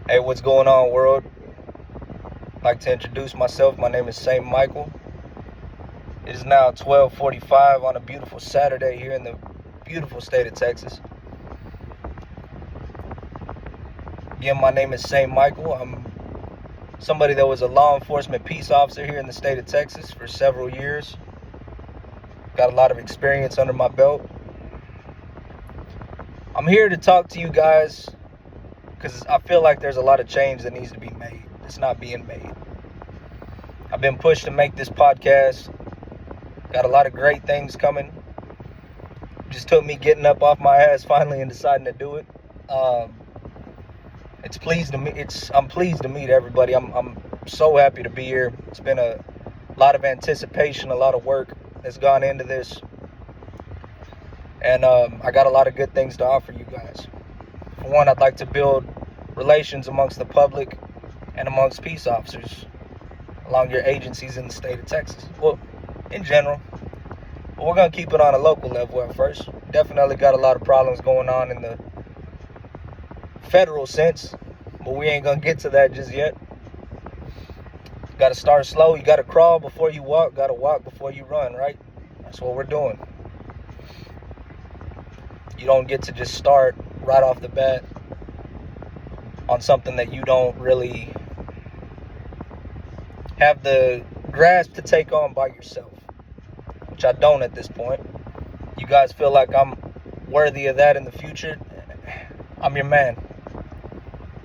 Hey, what's going on, world? I'd like to introduce myself. My name is St. Michael. It is now 12:45 on a beautiful Saturday here in the beautiful state of Texas. Again, my name is St. Michael. I'm somebody that was a law enforcement peace officer here in the state of Texas for several years. Got a lot of experience under my belt. I'm here to talk to you guys because I feel like there's a lot of change that needs to be made. It's not being made. I've been pushed to make this podcast. Got a lot of great things coming. Just took me getting up off my ass finally and deciding to do it. I'm pleased to meet everybody. I'm so happy to be here. It's been a lot of anticipation, a lot of work that's gone into this. And I got a lot of good things to offer you guys. For one, I'd like to build relations amongst the public and amongst peace officers along your agencies in the state of Texas. Well, in general. But we're going to keep it on a local level at first. Definitely got a lot of problems going on in the federal sense, but we ain't going to get to that just yet. Got to start slow. You got to crawl before you walk. Got to walk before you run, right? That's what we're doing. You don't get to just start right off the bat on something that you don't really have the grasp to take on by yourself, which I don't at this point. You guys feel like I'm worthy of that in the future? I'm your man.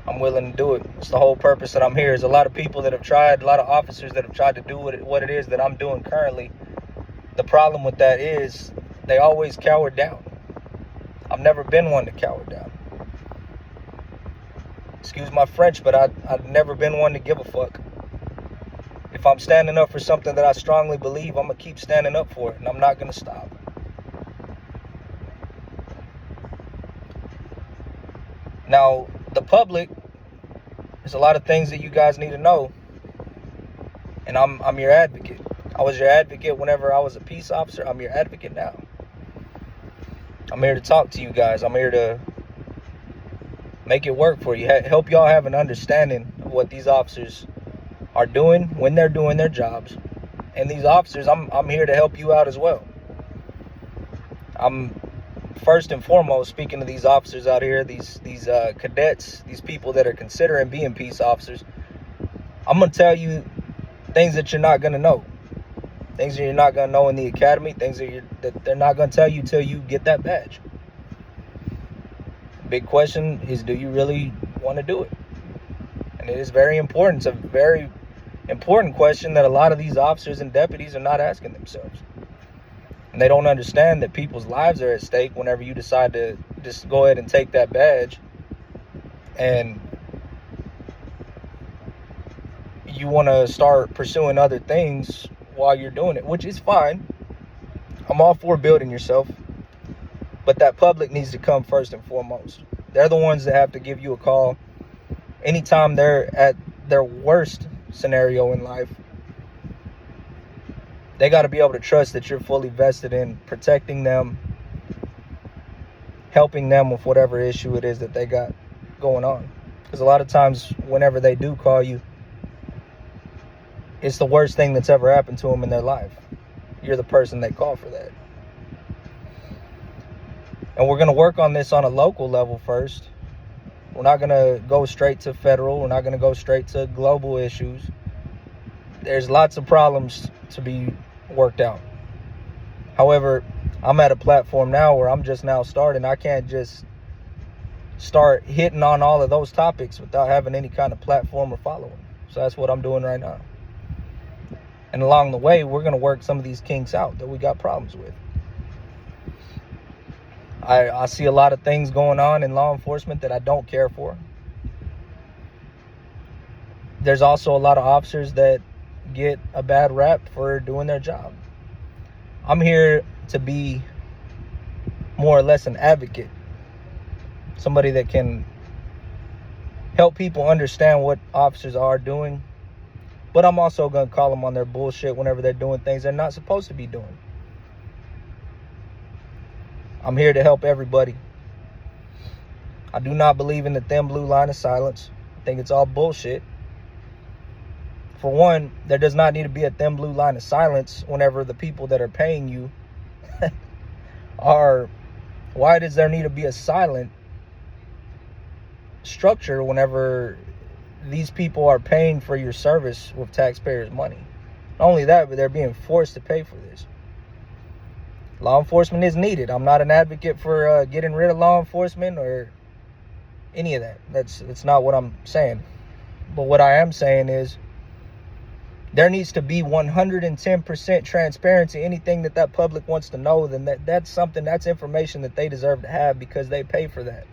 I'm willing to do it. It's the whole purpose that I'm here. There's a lot of people that have tried, a lot of officers that have tried to do what it is that I'm doing currently. The problem with that is they always cower down. I've never been one to cower down. Excuse my French, but I've never been one to give a fuck. If I'm standing up for something that I strongly believe, I'm going to keep standing up for it, and I'm not going to stop. Now, the public, there's a lot of things that you guys need to know, and I'm your advocate. I was your advocate whenever I was a peace officer. I'm your advocate now. I'm here to talk to you guys. I'm here to make it work for you. Help y'all have an understanding of what these officers are doing when they're doing their jobs. And these officers, I'm here to help you out as well. I'm first and foremost speaking to these officers out here, these cadets, these people that are considering being peace officers. I'm gonna tell you things that you're not gonna know. Things that you're not going to know in the academy. Things that they're not going to tell you till you get that badge. Big question is, do you really want to do it? And it is very important. It's a very important question that a lot of these officers and deputies are not asking themselves. And they don't understand that people's lives are at stake whenever you decide to just go ahead and take that badge. And you want to start pursuing other things while you're doing it, which is fine. I'm all for building yourself, but that public needs to come first and foremost. They're the ones that have to give you a call anytime they're at their worst scenario in life. They got to be able to trust that you're fully vested in protecting them, helping them with whatever issue it is that they got going on. Because a lot of times whenever they do call you, it's the worst thing that's ever happened to them in their life. You're the person they call for that. And we're going to work on this on a local level first. We're not going to go straight to federal. We're not going to go straight to global issues. There's lots of problems to be worked out. However, I'm at a platform now where I'm just now starting. I can't just start hitting on all of those topics without having any kind of platform or following. So that's what I'm doing right now. And along the way, we're going to work some of these kinks out that we got problems with. I see a lot of things going on in law enforcement that I don't care for. There's also a lot of officers that get a bad rap for doing their job. I'm here to be more or less an advocate. Somebody that can help people understand what officers are doing. But I'm also going to call them on their bullshit whenever they're doing things they're not supposed to be doing. I'm here to help everybody. I do not believe in the thin blue line of silence. I think it's all bullshit. For one, there does not need to be a thin blue line of silence whenever the people that are paying you are... Why does there need to be a silent structure whenever these people are paying for your service with taxpayers' money? Not only that, but they're being forced to pay for this. Law enforcement is needed. I'm not an advocate for getting rid of law enforcement or any of that. That's not what I'm saying. But what I am saying is there needs to be 110% transparency. Anything that public wants to know, then that's information that they deserve to have because they pay for that.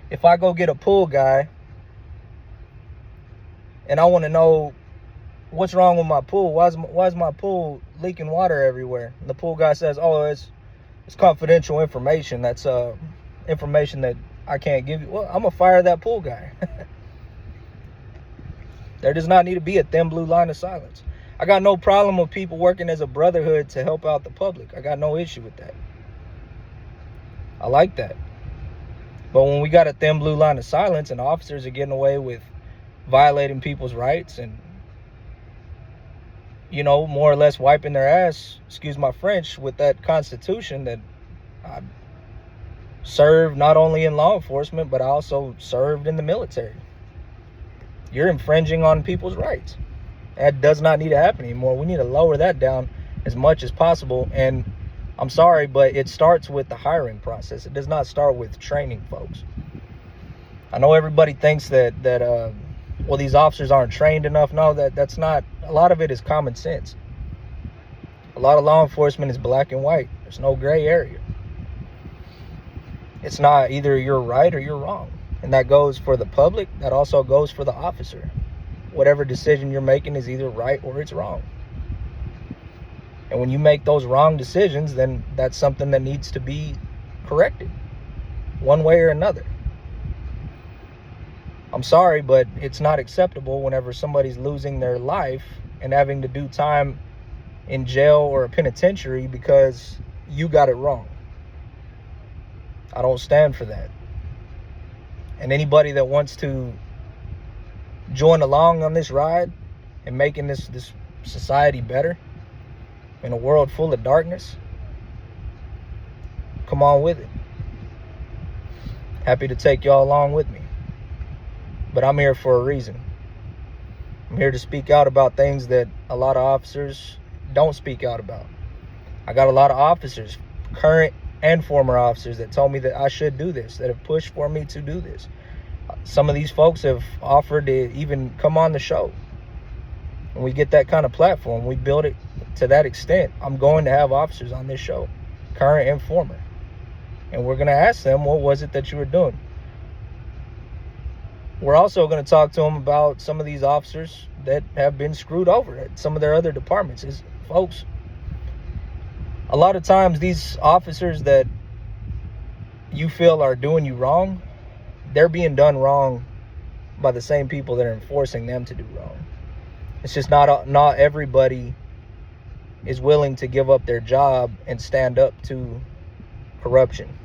If I go get a pool guy and I want to know what's wrong with my pool, why is my pool leaking water everywhere? And the pool guy says, "Oh, it's confidential information. That's information that I can't give you." Well, I'm gonna fire that pool guy. There does not need to be a thin blue line of silence. I got no problem with people working as a brotherhood to help out the public. I got no issue with that. I like that. But when we got a thin blue line of silence and officers are getting away with violating people's rights and, you know, more or less wiping their ass, excuse my French, with that Constitution that I served not only in law enforcement, but I also served in the military. You're infringing on people's rights. That does not need to happen anymore. We need to lower that down as much as possible. And I'm sorry, but it starts with the hiring process. It does not start with training, folks. I know everybody thinks that well, these officers aren't trained enough. No, that's not. A lot of it is common sense. A lot of law enforcement is black and white. There's no gray area. It's not either you're right or you're wrong. And that goes for the public. That also goes for the officer. Whatever decision you're making is either right or it's wrong. And when you make those wrong decisions, then that's something that needs to be corrected one way or another. I'm sorry, but it's not acceptable whenever somebody's losing their life and having to do time in jail or a penitentiary because you got it wrong. I don't stand for that. And anybody that wants to join along on this ride and making this society better in a world full of darkness, come on with it. Happy to take y'all along with me. But I'm here for a reason. I'm here to speak out about things that a lot of officers don't speak out about. I got a lot of officers, current and former officers, that told me that I should do this, that have pushed for me to do this. Some of these folks have offered to even come on the show. When we get that kind of platform, we build it to that extent, I'm going to have officers on this show, current and former. And we're going to ask them, what was it that you were doing? We're also going to talk to them about some of these officers that have been screwed over at some of their other departments. Folks, a lot of times these officers that you feel are doing you wrong, they're being done wrong by the same people that are enforcing them to do wrong. It's just not everybody is willing to give up their job and stand up to corruption.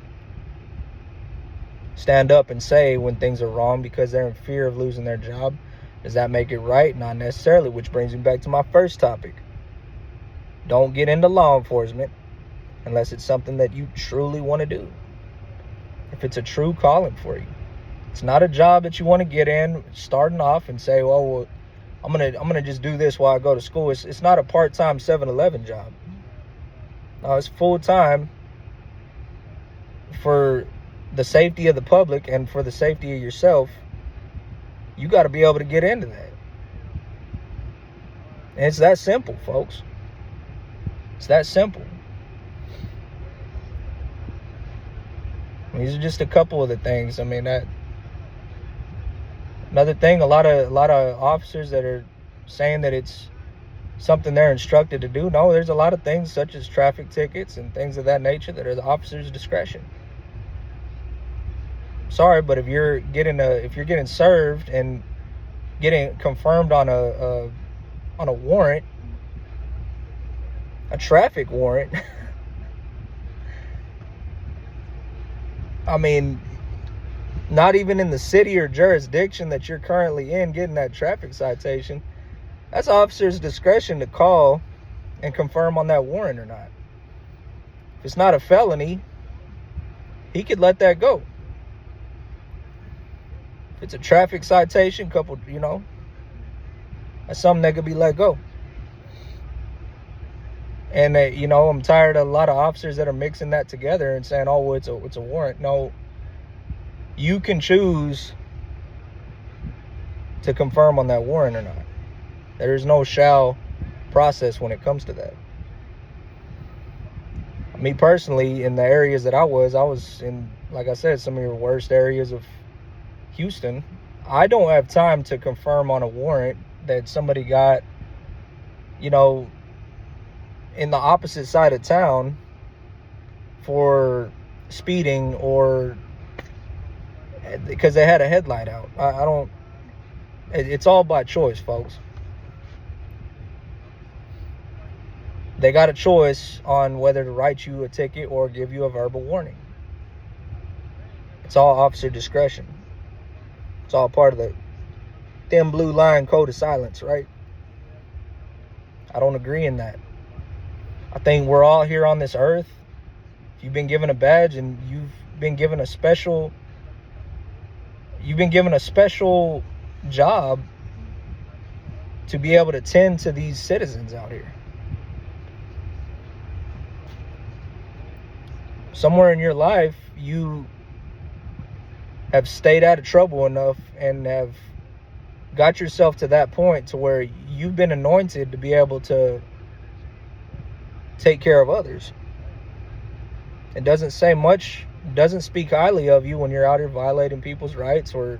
Stand up and say when things are wrong because they're in fear of losing their job. Does that make it right? Not necessarily, which brings me back to my first topic. Don't get into law enforcement unless it's something that you truly want to do. If it's a true calling for you. It's not a job that you want to get in starting off and say, well, I'm gonna just do this while I go to school. It's not a part-time 7-Eleven job. No, it's full-time for the safety of the public and for the safety of yourself. You got to be able to get into that. And it's that simple, folks. It's that simple. These are just a couple of the things. I mean, that another thing, a lot of officers that are saying that it's something they're instructed to do. No, there's a lot of things such as traffic tickets and things of that nature that are the officer's discretion. Sorry, but if you're getting served and getting confirmed on a warrant, a traffic warrant, I mean, not even in the city or jurisdiction that you're currently in getting that traffic citation, that's officer's discretion to call and confirm on that warrant or not. If it's not a felony, he could let that go. If it's a traffic citation, that's something that could be let go. And I'm tired of a lot of officers that are mixing that together and saying, "Oh, well, it's a warrant." No, you can choose to confirm on that warrant or not. There's no shall process when it comes to that. Me personally, in the areas that I was in, like I said, some of your worst areas of Houston. I don't have time to confirm on a warrant that somebody got, in the opposite side of town for speeding or because they had a headlight out. I don't. It's all by choice, folks. They got a choice on whether to write you a ticket or give you a verbal warning. It's all officer discretion. It's all part of the thin blue line code of silence, right? I don't agree in that. I think we're all here on this earth. If you've been given a badge and you've been given a special job to be able to tend to these citizens out here. Somewhere in your life, you have stayed out of trouble enough and have got yourself to that point to where you've been anointed to be able to take care of others. It doesn't say much, doesn't speak highly of you when you're out here violating people's rights or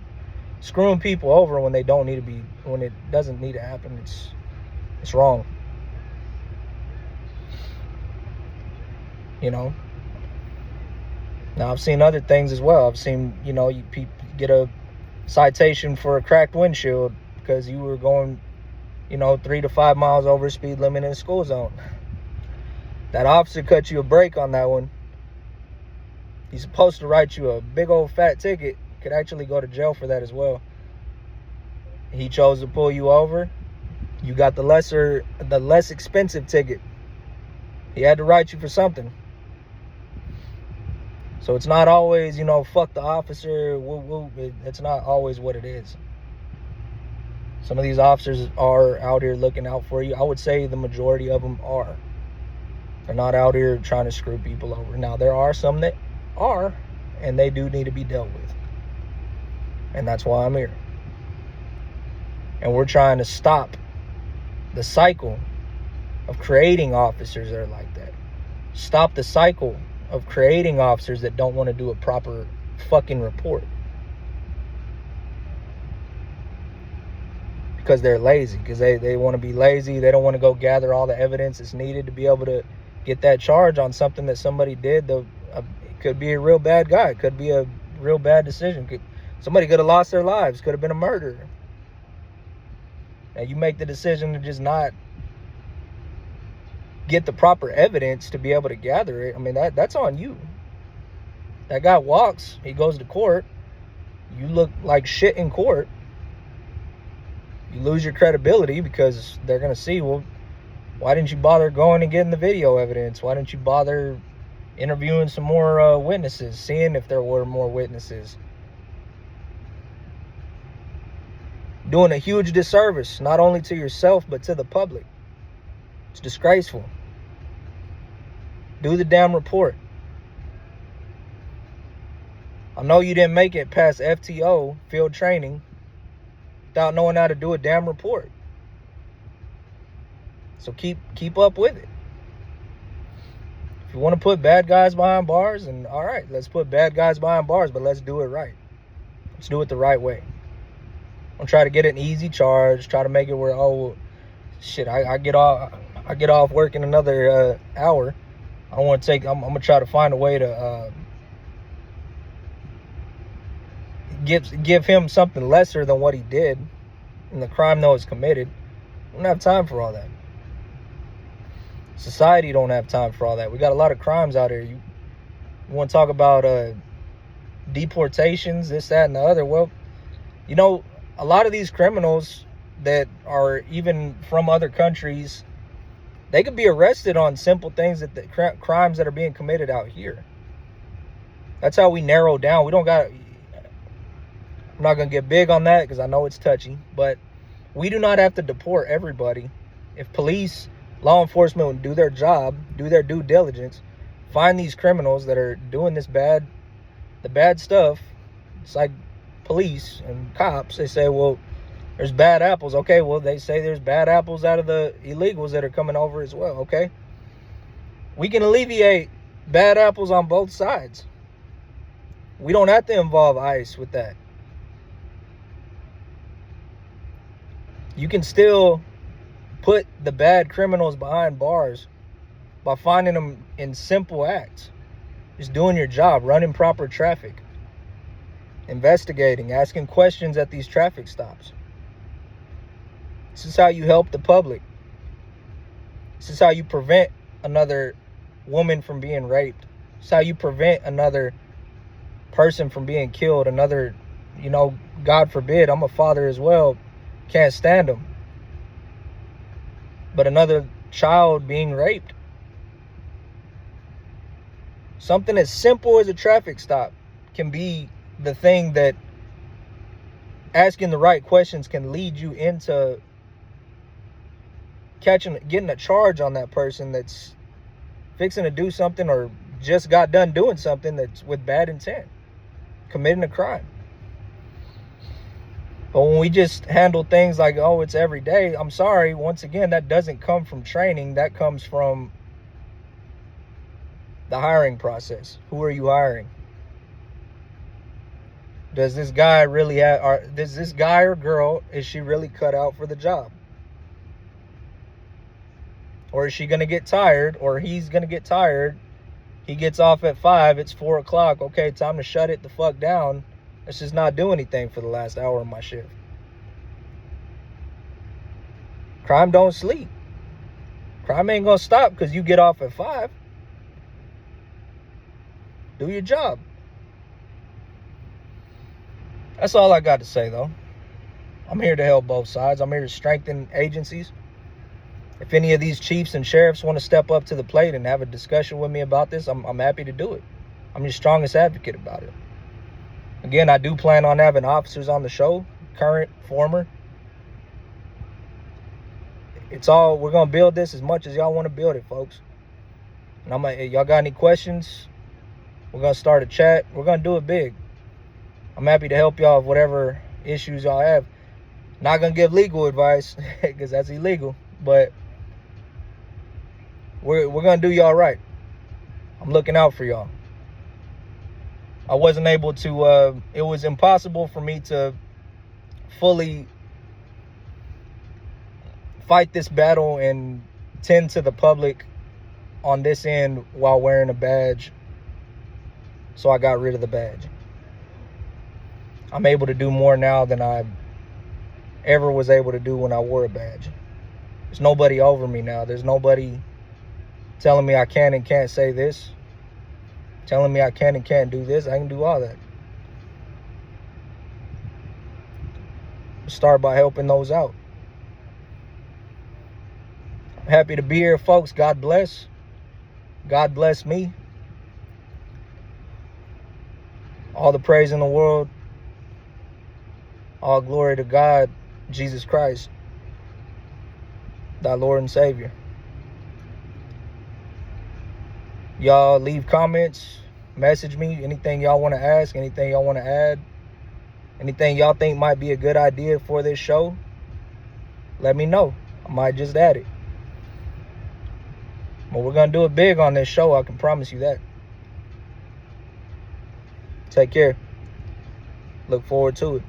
screwing people over when it doesn't need to happen. It's wrong. Now, I've seen other things as well. I've seen, people get a citation for a cracked windshield because you were going, 3 to 5 miles over speed limit in the school zone. That officer cut you a break on that one. He's supposed to write you a big old fat ticket. Could actually go to jail for that as well. He chose to pull you over. You got the less expensive ticket. He had to write you for something. So it's not always, fuck the officer. It's not always what it is. Some of these officers are out here looking out for you. I would say the majority of them are. They're not out here trying to screw people over. Now, there are some that are, and they do need to be dealt with. And that's why I'm here. And we're trying to stop the cycle of creating officers that are like that. Stop the cycle of creating officers that don't want to do a proper fucking report. Because they're lazy. Because they want to be lazy. They don't want to go gather all the evidence that's needed to be able to get that charge on something that somebody did. It could be a real bad guy. It could be a real bad decision. Somebody could have lost their lives. Could have been a murder. And you make the decision to just not get the proper evidence to be able to gather it. I mean, that's on you. That guy walks, he goes to court. You look like shit in court. You lose your credibility because they're going to see, well, why didn't you bother going and getting the video evidence? Why didn't you bother interviewing some more witnesses, seeing if there were more witnesses? Doing a huge disservice, not only to yourself, but to the public. It's disgraceful. Do the damn report. I know you didn't make it past FTO, field training, without knowing how to do a damn report. So keep up with it. If you want to put bad guys behind bars, and all right, let's put bad guys behind bars, but let's do it right. Let's do it the right way. Don't try to get an easy charge. Try to make it where, oh, shit, I get off work in another hour. I don't want to I'm going to try to find a way to give him something lesser than what he did and the crime that was committed. I don't have time for all that. Society don't have time for all that. We got a lot of crimes out here. You want to talk about deportations, this, that, and the other. Well, you know, a lot of these criminals that are even from other countries, they could be arrested on simple things, that the crimes that are being committed out here. That's how we narrow down. We don't got, I'm not going to get big on that because I know it's touchy, but we do not have to deport everybody. If police, law enforcement would do their job, do their due diligence, find these criminals that are doing the bad stuff. It's like police and cops. They say, well, there's bad apples. Okay, well, they say there's bad apples out of the illegals that are coming over as well. Okay, we can alleviate bad apples on both sides. We don't have to involve ICE with that. You can still put the bad criminals behind bars by finding them in simple acts. Just doing your job, running proper traffic, investigating, asking questions at these traffic stops. This is how you help the public. This is how you prevent another woman from being raped. This is how you prevent another person from being killed. Another, God forbid, I'm a father as well, can't stand them. But another child being raped. Something as simple as a traffic stop can be the thing that asking the right questions can lead you into getting a charge on that person that's fixing to do something or just got done doing something that's with bad intent, committing a crime. But when we just handle things like, oh, it's every day, I'm sorry, once again, that doesn't come from training. That comes from the hiring process. Who are you hiring? Does this guy really does this guy or girl, is she really cut out for the job? Or is she going to get tired, or he's going to get tired? He gets off at 5, it's 4 o'clock. Okay, time to shut it the fuck down. Let's just not do anything for the last hour of my shift. Crime don't sleep. Crime ain't going to stop because you get off at 5. Do your job. That's all I got to say, though. I'm here to help both sides. I'm here to strengthen agencies. If any of these chiefs and sheriffs want to step up to the plate and have a discussion with me about this, I'm happy to do it. I'm your strongest advocate about it. Again, I do plan on having officers on the show, current, former. We're going to build this as much as y'all want to build it, folks. And y'all got any questions? We're going to start a chat. We're going to do it big. I'm happy to help y'all with whatever issues y'all have. Not going to give legal advice because that's illegal, but we're going to do y'all right. I'm looking out for y'all. I wasn't able to, it was impossible for me to fully fight this battle and tend to the public on this end while wearing a badge. So I got rid of the badge. I'm able to do more now than I ever was able to do when I wore a badge. There's nobody over me now. There's nobody telling me I can and can't say this, telling me I can and can't do this. I can do all that. Start by helping those out. I'm happy to be here, folks. God bless. God bless me. All the praise in the world. All glory to God, Jesus Christ, thy Lord and Savior. Y'all leave comments, message me, anything y'all want to ask, anything y'all want to add, anything y'all think might be a good idea for this show, let me know. I might just add it. But we're going to do it big on this show, I can promise you that. Take care. Look forward to it.